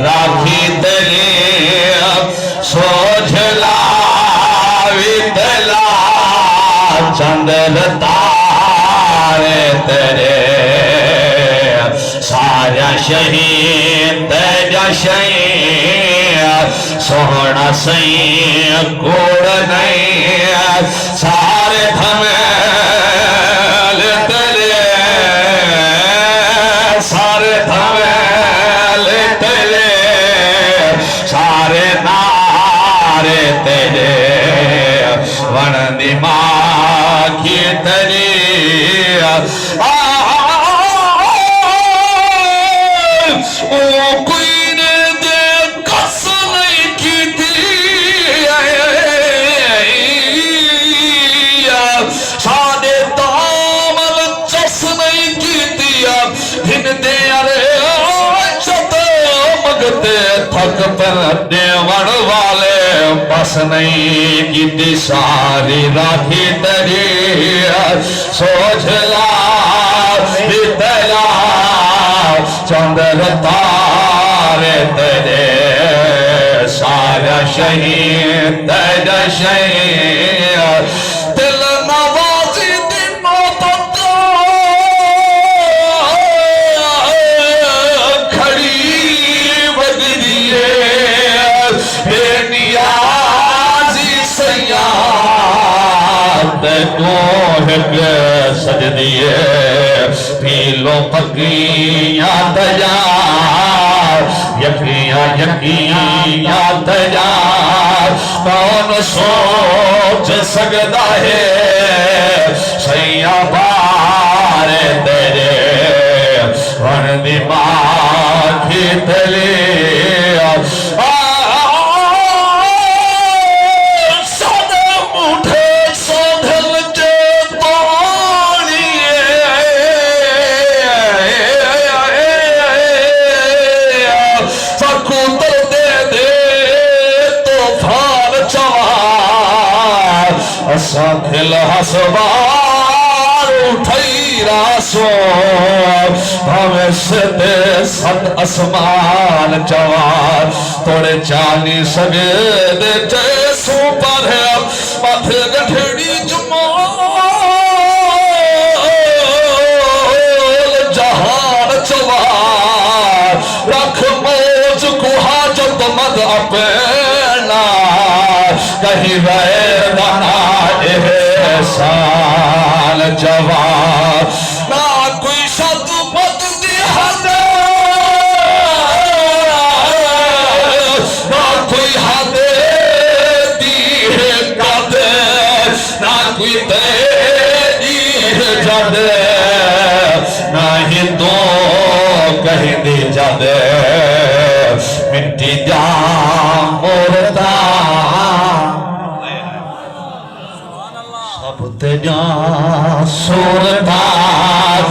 राखी तेरी सोझला वितला चंद्र तारे तेरे सारा शहीद तेजा शहीद सोहना सही कोड़ नहीं सारे धमेल तेरे सारे धमेल तेरे सारे नारे तेरे वन दिमाग की तेरी कोई ने दे कस नहीं की थी सादे तामल चस नहीं की दिया दिन दे अरे चत मगते थक पर देवण वाले बस नहीं की थी सारी राखी तेरी सोझला तेरा चंद्र तारे तेरे सारा शहीद तेरा शहीद दिल नवाजी दिनों तक खड़ी बदलिए बेनियाजी सयाद को सज दिए पीलो पकियां दया यकियां यकियां दया कौन सोच सकता है सैया बारे तेरे वन दिमाग की तले दिल हसवार उठई रासो भविष्य दे सत असमान चवार तोड़े चाली सगे दे जैसो पर मथ गठड़ी जमाल जहान चवार रख मोज को हाजत मद अपना कहीं वैर दाना साल जवाब ना कोई शब्द पद हद ना कोई हद दी है कद ना कोई दे दी है जद ना ही तो कहीं दी जद मिट्टी जा मोरता तेजा सुरदार